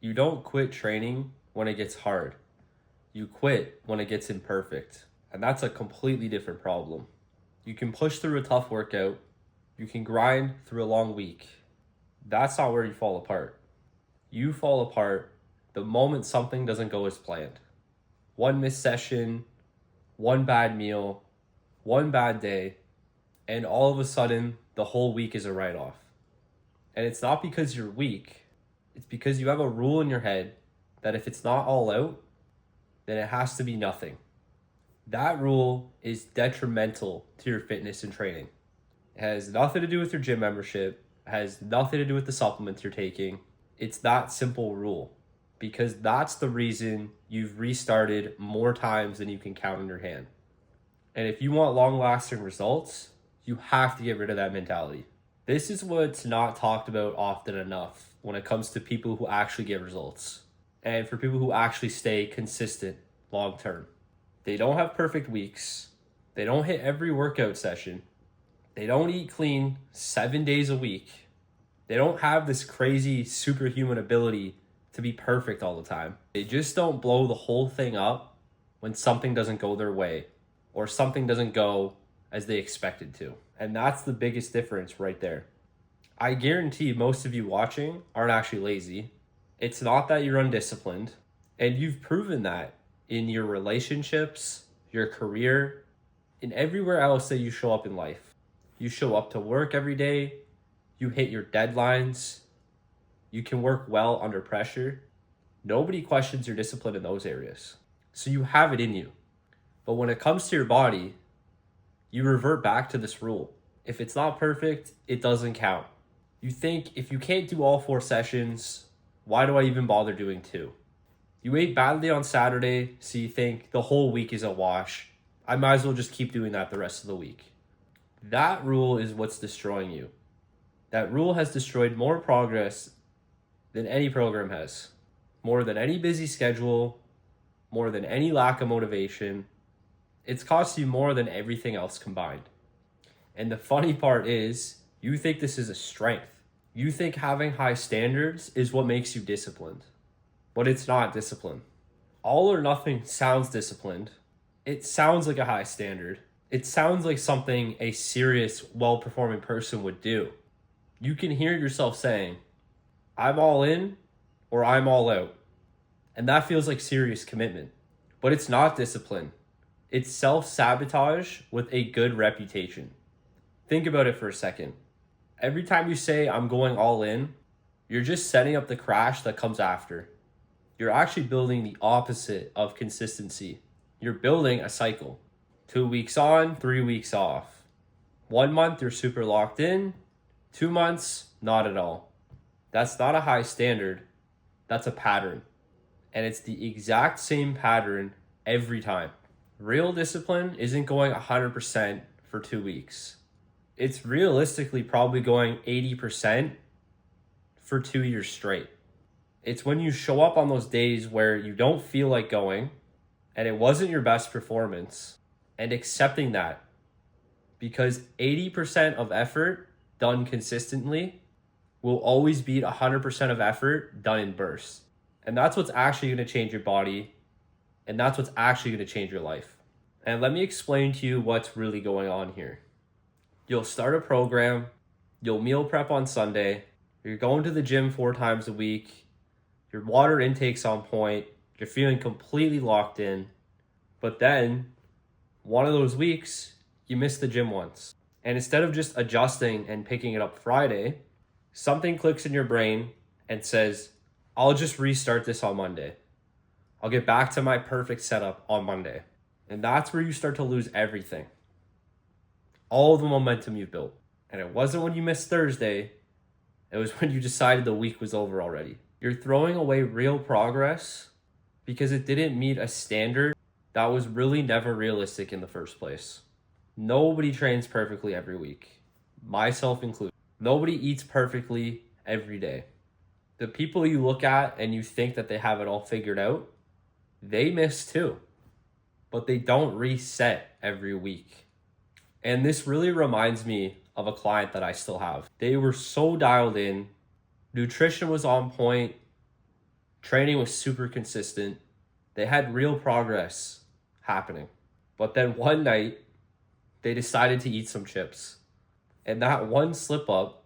You don't quit training when it gets hard. You quit when it gets imperfect. And that's a completely different problem. You can push through a tough workout. You can grind through a long week. That's not where you fall apart. You fall apart the moment something doesn't go as planned. One missed session, one bad meal, one bad day, and all of a sudden, the whole week is a write-off. And it's not because you're weak. It's because you have a rule in your head that if it's not all out, then it has to be nothing. That rule is detrimental to your fitness and training. It has nothing to do with your gym membership. It has nothing to do with the supplements you're taking. It's that simple rule, because that's the reason you've restarted more times than you can count on your hand. And if you want long-lasting results, you have to get rid of that mentality. This is what's not talked about often enough when it comes to people who actually get results and for people who actually stay consistent long-term. They don't have perfect weeks. They don't hit every workout session. They don't eat clean 7 days a week. They don't have this crazy superhuman ability to be perfect all the time. They just don't blow the whole thing up when something doesn't go their way or something doesn't go as they expected to. And that's the biggest difference right there. I guarantee most of you watching aren't actually lazy. It's not that you're undisciplined. And you've proven that in your relationships, your career, and everywhere else that you show up in life. You show up to work every day. You hit your deadlines. You can work well under pressure. Nobody questions your discipline in those areas. So you have it in you. But when it comes to your body, you revert back to this rule. If it's not perfect, it doesn't count. You think, if you can't do all 4 sessions, why do I even bother doing 2? You ate badly on Saturday, so you think the whole week is a wash. I might as well just keep doing that the rest of the week. That rule is what's destroying you. That rule has destroyed more progress than any program has. More than any busy schedule, more than any lack of motivation. It's cost you more than everything else combined. And the funny part is, you think this is a strength. You think having high standards is what makes you disciplined. But it's not discipline. All or nothing sounds disciplined. It sounds like a high standard. It sounds like something a serious, well-performing person would do. You can hear yourself saying, I'm all in or I'm all out. And that feels like serious commitment. But it's not discipline. It's self-sabotage with a good reputation. Think about it for a second. Every time you say, I'm going all in, you're just setting up the crash that comes after. You're actually building the opposite of consistency. You're building a cycle. 2 weeks on, 3 weeks off. 1 month, you're super locked in. 2 months, not at all. That's not a high standard. That's a pattern. And it's the exact same pattern every time. Real discipline isn't going 100% for 2 weeks. It's realistically probably going 80% for 2 years straight. It's when you show up on those days where you don't feel like going and it wasn't your best performance, and accepting that, because 80% of effort done consistently will always beat 100% of effort done in bursts. And that's what's actually going to change your body, and that's what's actually going to change your life. And let me explain to you what's really going on here. You'll start a program, you'll meal prep on Sunday, you're going to the gym 4 times a week, your water intake's on point, you're feeling completely locked in, but then one of those weeks, you miss the gym once. And instead of just adjusting and picking it up Friday, something clicks in your brain and says, I'll just restart this on Monday. I'll get back to my perfect setup on Monday. And that's where you start to lose everything. All the momentum you've built. And it wasn't when you missed Thursday. It was when you decided the week was over already. You're throwing away real progress because it didn't meet a standard that was really never realistic in the first place. Nobody trains perfectly every week, myself included. Nobody eats perfectly every day. The people you look at and you think that they have it all figured out, they miss too, but they don't reset every week. And this really reminds me of a client that I still have. They were so dialed in, nutrition was on point, Training was super consistent. They had real progress happening. But then one night, they decided to eat some chips. And that one slip up,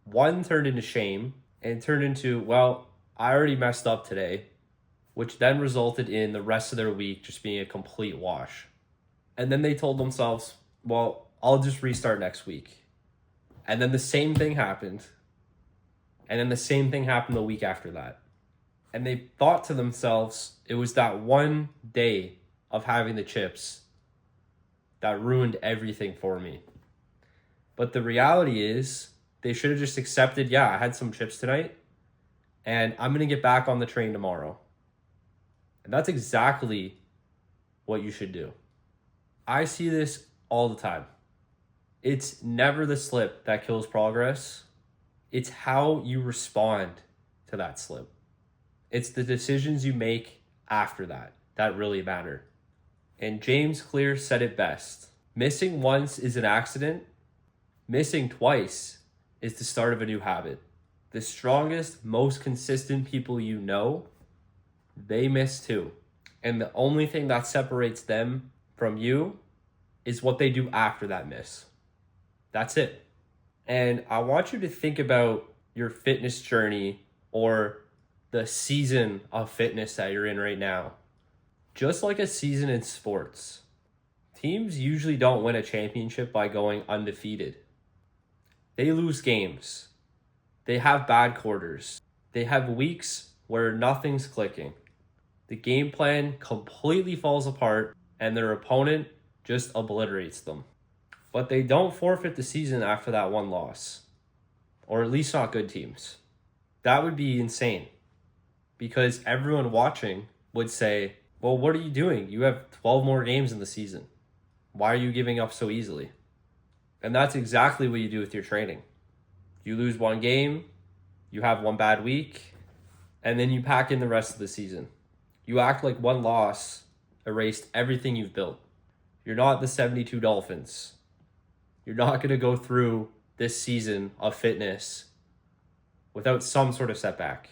one turned into shame and turned into, well, I already messed up today, which then resulted in the rest of their week just being a complete wash. And then they told themselves, well, I'll just restart next week. And then the same thing happened. And then the same thing happened the week after that. And they thought to themselves, it was that one day of having the chips that ruined everything for me. But the reality is, they should have just accepted, yeah, I had some chips tonight, and I'm going to get back on the train tomorrow. And that's exactly what you should do. I see this all the time. It's never the slip that kills progress. It's how you respond to that slip. It's the decisions you make after that really matter. And James Clear said it best. Missing once is an accident. Missing twice is the start of a new habit. The strongest, most consistent people you know, they miss too. And the only thing that separates them from you is what they do after that miss. That's it. And I want you to think about your fitness journey or the season of fitness that you're in right now. Just like a season in sports, teams usually don't win a championship by going undefeated. They lose games. They have bad quarters. They have weeks where nothing's clicking. The game plan completely falls apart and their opponent just obliterates them. But they don't forfeit the season after that one loss. Or at least not good teams. That would be insane. Because everyone watching would say, well, what are you doing? You have 12 more games in the season. Why are you giving up so easily? And that's exactly what you do with your training. You lose one game, you have one bad week, and then you pack in the rest of the season. You act like one loss erased everything you've built. You're not the 72 Dolphins. You're not going to go through this season of fitness without some sort of setback.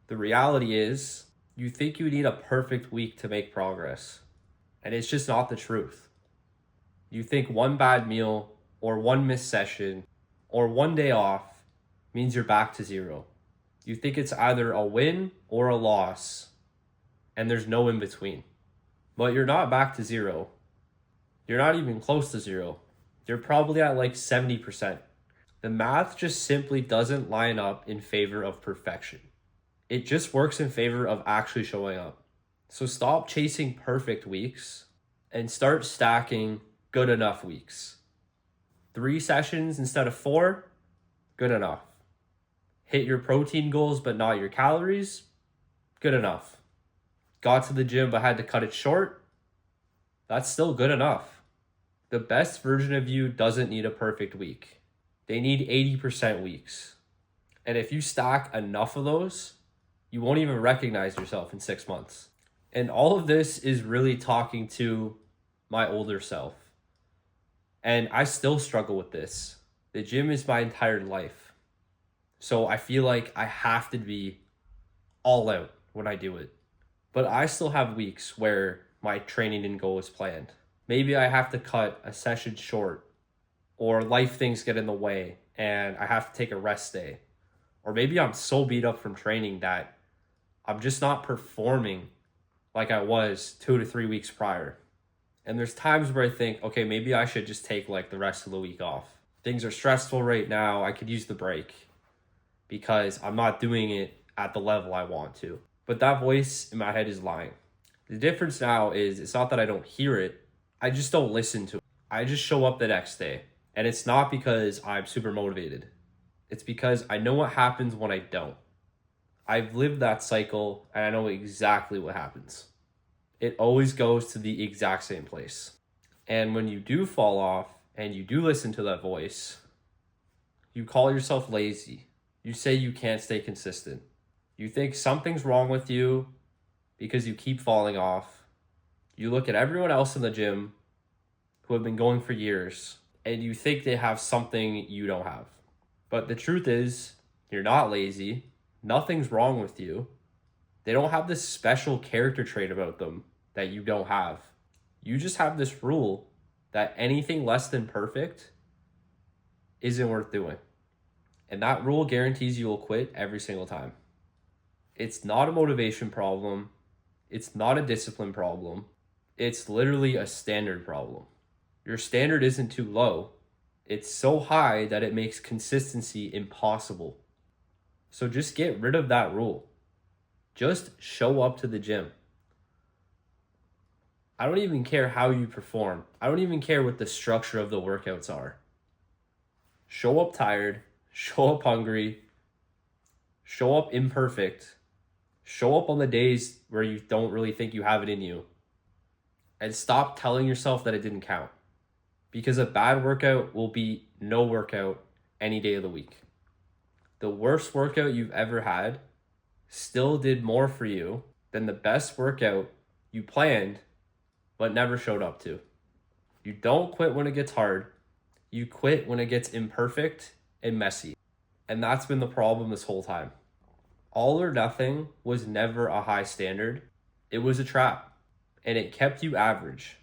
The reality is, you think you need a perfect week to make progress, and it's just not the truth. You think one bad meal or one missed session or one day off means you're back to zero. You think it's either a win or a loss, and there's no in between. But you're not back to zero. You're not even close to zero. You're probably at like 70%. The math just simply doesn't line up in favor of perfection. It just works in favor of actually showing up. So stop chasing perfect weeks and start stacking good enough weeks. 3 sessions instead of 4, good enough. Hit your protein goals but not your calories, good enough. Got to the gym but had to cut it short, that's still good enough. The best version of you doesn't need a perfect week. They need 80% weeks. And if you stack enough of those, you won't even recognize yourself in 6 months. And all of this is really talking to my older self. And I still struggle with this. The gym is my entire life. So I feel like I have to be all out when I do it. But I still have weeks where my training didn't go as planned. Maybe I have to cut a session short, or life things get in the way and I have to take a rest day. Or maybe I'm so beat up from training that I'm just not performing like I was 2 to 3 weeks prior. And there's times where I think, okay, maybe I should just take like the rest of the week off. Things are stressful right now. I could use the break because I'm not doing it at the level I want to. But that voice in my head is lying. The difference now is it's not that I don't hear it. I just don't listen to it. I just show up the next day. And it's not because I'm super motivated. It's because I know what happens when I don't. I've lived that cycle and I know exactly what happens. It always goes to the exact same place. And when you do fall off and you do listen to that voice, you call yourself lazy. You say you can't stay consistent. You think something's wrong with you because you keep falling off. You look at everyone else in the gym who have been going for years and you think they have something you don't have. But the truth is, you're not lazy. Nothing's wrong with you. They don't have this special character trait about them that you don't have. You just have this rule that anything less than perfect isn't worth doing. And that rule guarantees you will quit every single time. It's not a motivation problem. It's not a discipline problem. It's literally a standard problem. Your standard isn't too low. It's so high that it makes consistency impossible. So just get rid of that rule. Just show up to the gym. I don't even care how you perform. I don't even care what the structure of the workouts are. Show up tired, show up hungry, show up imperfect, show up on the days where you don't really think you have it in you, and stop telling yourself that it didn't count. Because a bad workout will be no workout any day of the week. The worst workout you've ever had still did more for you than the best workout you planned but never showed up to. You don't quit when it gets hard. You quit when it gets imperfect and messy. And that's been the problem this whole time. All or nothing was never a high standard. It was a trap. And it kept you average.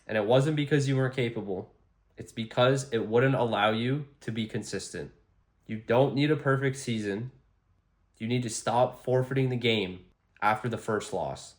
And it wasn't because you weren't capable. It's because it wouldn't allow you to be consistent. You don't need a perfect season. You need to stop forfeiting the game after the first loss.